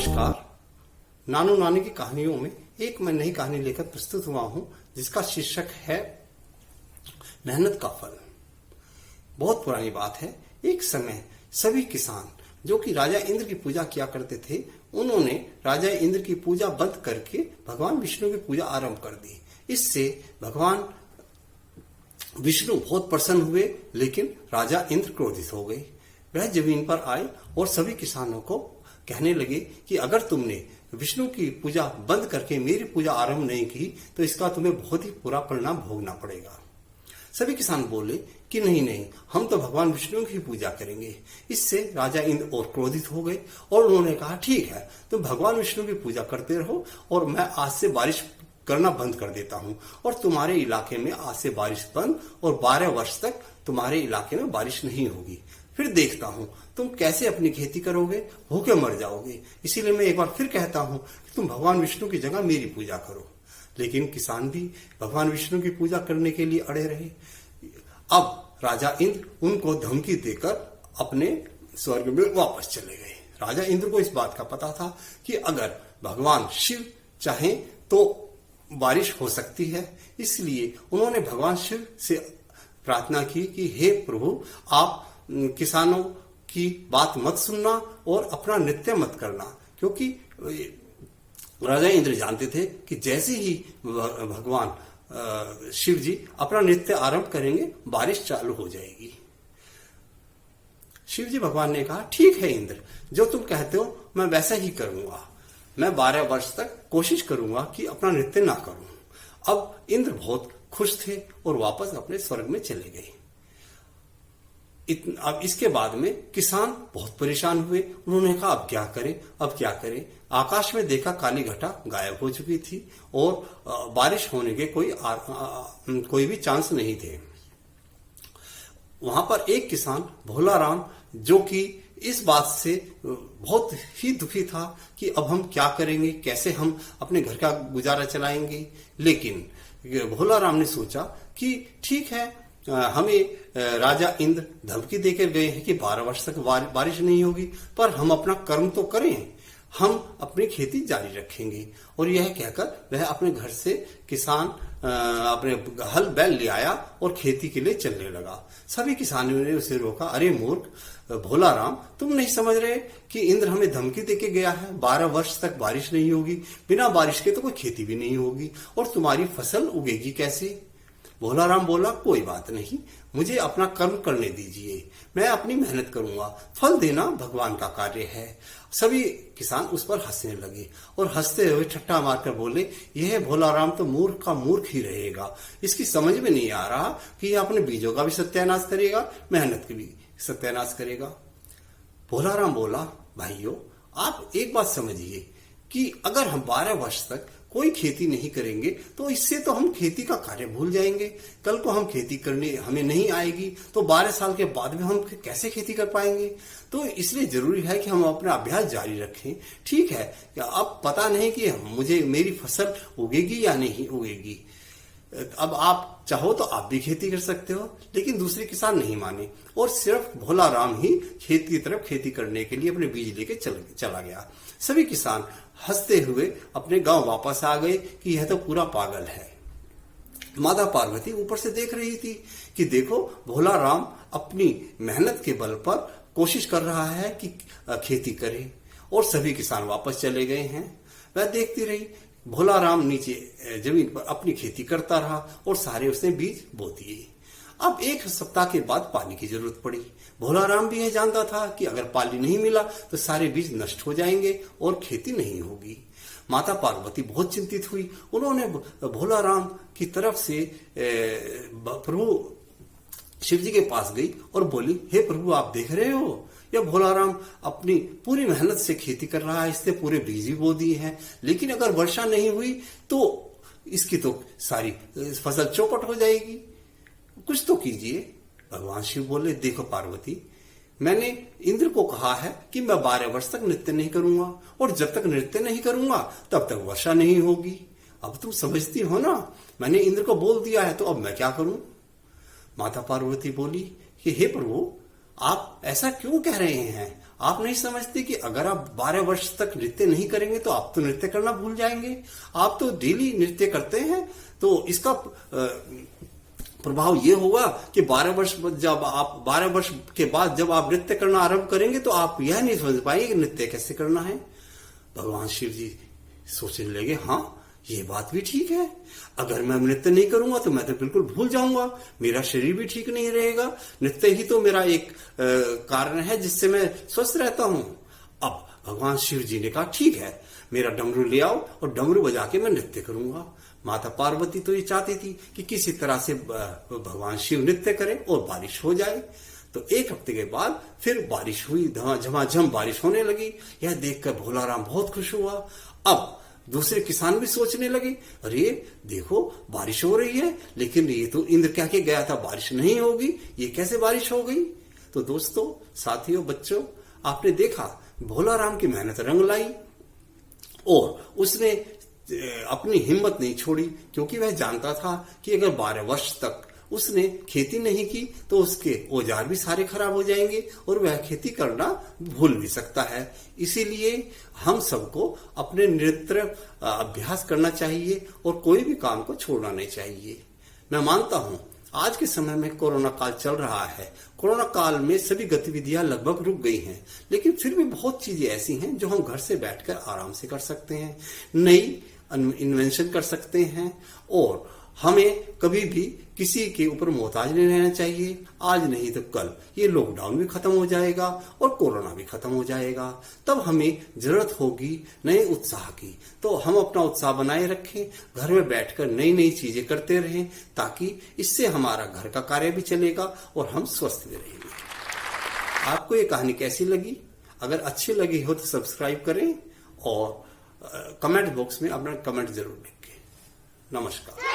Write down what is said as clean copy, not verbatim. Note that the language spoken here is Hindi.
नमस्कार। नानू नानी की कहानियों में एक मैं नई कहानी लेकर प्रस्तुत हुआ हूं जिसका शीर्षक है मेहनत का फल। बहुत पुरानी बात है। एक समय सभी किसान जो कि राजा इंद्र की पूजा किया करते थे, उन्होंने राजा इंद्र की पूजा बंद करके भगवान विष्णु की पूजा आरंभ कर दी। इससे भगवान विष्णु बहुत प्रसन्न हुए, लेकिन राजा इंद्र क्रोधित हो गए। वह जमीन पर आए और सभी किसानों को कहने लगे कि अगर तुमने विष्णु की पूजा बंद करके मेरी पूजा आरंभ नहीं की तो इसका तुम्हें बहुत ही बुरा परिणाम भोगना पड़ेगा। सभी किसान बोले कि नहीं नहीं, हम तो भगवान विष्णु की पूजा करेंगे। इससे राजा इंद्र और क्रोधित हो गए और उन्होंने कहा ठीक है, तुम भगवान विष्णु की पूजा करते रहो और मैं आज से बारिश करना बंद कर देता हूं और तुम्हारे इलाके में आज से बारिश बंद और 12 वर्ष तक तुम्हारे इलाके में बारिश नहीं होगी। फिर देखता हूं तुम कैसे अपनी खेती करोगे, भूखे मर जाओगे। इसीलिए मैं एक बार फिर कहता हूं कि तुम भगवान विष्णु की जगह मेरी पूजा करो। लेकिन किसान भी भगवान विष्णु की पूजा करने के लिए अड़े रहे। अब राजा इंद्र उनको धमकी देकर अपने स्वर्ग में वापस चले गए। राजा इंद्र को इस बात का पता था कि अगर भगवान शिव चाहे तो बारिश हो सकती है। इसलिए उन्होंने भगवान शिव से प्रार्थना की कि हे प्रभु, आप किसानों की बात मत सुनना और अपना नृत्य मत करना, क्योंकि राजा इंद्र जानते थे कि जैसे ही भगवान शिव जी अपना नृत्य आरंभ करेंगे बारिश चालू हो जाएगी। शिव जी भगवान ने कहा ठीक है इंद्र, जो तुम कहते हो मैं वैसा ही करूंगा। मैं 12 वर्ष तक कोशिश करूंगा कि अपना नृत्य ना करूं। अब इंद्र बहुत खुश थे और वापस अपने स्वर्ग में चले गए। अब इसके बाद में किसान बहुत परेशान हुए। उन्होंने कहा अब क्या करें, अब क्या करें। आकाश में देखा काली घटा गायब हो चुकी थी और बारिश होने के कोई भी चांस नहीं थे। वहां पर एक किसान भोला राम, जो कि इस बात से बहुत ही दुखी था कि अब हम क्या करेंगे, कैसे हम अपने घर का गुजारा चलाएंगे। लेकिन भोला राम ने सोचा कि ठीक है, हमें राजा इंद्र धमकी देकर गए हैं कि 12 वर्ष तक बारिश नहीं होगी, पर हम अपना कर्म तो करें, हम अपनी खेती जारी रखेंगे। और यह कहकर वह अपने घर से किसान अपने हल बैल ले आया और खेती के लिए चलने लगा। सभी किसानों ने उसे रोका। अरे मूर्ख भोला राम, तुम नहीं समझ रहे कि इंद्र हमें धमकी देके गया है, 12 वर्ष तक बारिश नहीं होगी, बिना बारिश के तो कोई खेती भी नहीं होगी और तुम्हारी फसल उगेगी कैसे। भोला राम बोला कोई बात नहीं, मुझे अपना कर्म करने दीजिए, मैं अपनी मेहनत करूंगा, फल देना भगवान का कार्य है। सभी किसान उस पर हंसने लगे और हंसते हुए ठट्ठा मारकर बोले यह भोला राम तो मूर्ख का मूर्ख ही रहेगा, इसकी समझ में नहीं आ रहा कि यह अपने बीजों का भी सत्यानाश करेगा, मेहनत की भी सत्यानाश करेगा। भोला राम बोला भाइयों, आप एक बात समझिए कि अगर हम 12 वर्ष तक कोई खेती नहीं करेंगे तो इससे तो हम खेती का कार्य भूल जाएंगे। कल को हम खेती करने हमें नहीं आएगी तो 12 साल के बाद में हम कैसे खेती कर पाएंगे। तो इसलिए जरूरी है कि हम अपना अभ्यास जारी रखें। ठीक है, अब पता नहीं कि मेरी फसल उगेगी या नहीं उगेगी। अब आप चाहो तो आप भी खेती कर सकते हो। लेकिन दूसरे किसान नहीं माने और सिर्फ भोला राम ही खेत की तरफ खेती करने के लिए अपने बीज लेके चला गया। सभी किसान हंसते हुए अपने गांव वापस आ गए कि यह तो पूरा पागल है। माता पार्वती ऊपर से देख रही थी कि देखो भोला राम अपनी मेहनत के बल पर कोशिश कर रहा है कि खेती करे और सभी किसान वापस चले गए हैं। वह देखती रही। भोला राम नीचे जमीन पर अपनी खेती करता रहा और सारे उसने बीज बो दिए। अब 1 सप्ताह के बाद पानी की जरूरत पड़ी। भोला राम भी यह जानता था कि अगर पानी नहीं मिला तो सारे बीज नष्ट हो जाएंगे और खेती नहीं होगी। माता पार्वती बहुत चिंतित हुई। उन्होंने भोला राम की तरफ से प्रभु शिव जी के पास गई और बोली हे प्रभु, आप देख रहे हो यह भोला राम अपनी पूरी मेहनत से खेती कर रहा है, इसने पूरे बीज भी बो दिए हैं, लेकिन अगर वर्षा नहीं हुई तो इसकी तो सारी फसल चौपट हो जाएगी, कुछ तो कीजिए। भगवान शिव बोले देखो पार्वती, मैंने इंद्र को कहा है कि मैं 12 वर्ष तक नृत्य नहीं करूंगा और जब तक नृत्य नहीं करूंगा तब तक वर्षा नहीं होगी। अब तुम समझती हो ना, मैंने इंद्र को बोल दिया है तो अब मैं क्या करूं। माता पार्वती बोली कि हे प्रभु, आप ऐसा क्यों कह रहे हैं? आप नहीं समझते कि अगर आप 12 वर्ष तक नृत्य नहीं करेंगे तो आप तो नृत्य करना भूल जाएंगे। आप तो डेली नृत्य करते हैं, तो इसका प्रभाव ये होगा कि 12 वर्ष के बाद जब आप नृत्य करना आरंभ करेंगे तो आप यह नहीं समझ पाएंगे कि नृत्य कैसे करना है। भगवान शिव जी सोचने लगे, हाँ ये बात भी ठीक है, अगर मैं नृत्य नहीं करूंगा तो मैं तो बिल्कुल भूल जाऊंगा, मेरा शरीर भी ठीक नहीं रहेगा। नृत्य ही तो मेरा एक कारण है जिससे मैं स्वस्थ रहता हूं। अब भगवान शिव जी ने कहा ठीक है, मेरा डमरू ले आओ और डमरू बजा के मैं नृत्य करूंगा। माता पार्वती तो ये चाहती थी कि किसी तरह से भगवान शिव नृत्य करें और बारिश हो जाए। तो एक हफ्ते के बाद फिर बारिश हुई, झमाझम बारिश होने लगी। यह देखकर भोला राम बहुत खुश हुआ। अब दूसरे किसान भी सोचने लगे, अरे देखो बारिश हो रही है, लेकिन ये तो इंद्र कह के गया था बारिश नहीं होगी, ये कैसे बारिश हो गई? तो दोस्तों, साथियों, बच्चों, आपने देखा भोला राम की मेहनत रंग लाई और उसने अपनी हिम्मत नहीं छोड़ी, क्योंकि वह जानता था कि अगर 12 वर्ष तक उसने खेती नहीं की तो उसके औजार भी सारे खराब हो जाएंगे और वह खेती करना भूल भी सकता है। इसीलिए हम सबको अपने निरंतर अभ्यास करना चाहिए और कोई भी काम को छोड़ना नहीं चाहिए। मैं मानता हूं आज के समय में कोरोना काल चल रहा है। कोरोना काल में सभी गतिविधियां लगभग रुक गई हैं, लेकिन फिर भी बहुत चीजें ऐसी हैं जो हम घर से बैठकर आराम से कर सकते हैं, नई इन्वेंशन कर सकते हैं और हमें कभी भी किसी के ऊपर मोहताज नहीं रहना चाहिए। आज नहीं तो कल ये लॉकडाउन भी खत्म हो जाएगा और कोरोना भी खत्म हो जाएगा। तब हमें जरूरत होगी नए उत्साह की। तो हम अपना उत्साह बनाए रखें, घर में बैठकर नई नई चीजें करते रहें, ताकि इससे हमारा घर का कार्य भी चलेगा और हम स्वस्थ भी रहेंगे। आपको ये कहानी कैसी लगी? अगर अच्छी लगी हो तो सब्सक्राइब करें और कमेंट बॉक्स में अपना कमेंट जरूर लिखें। नमस्कार।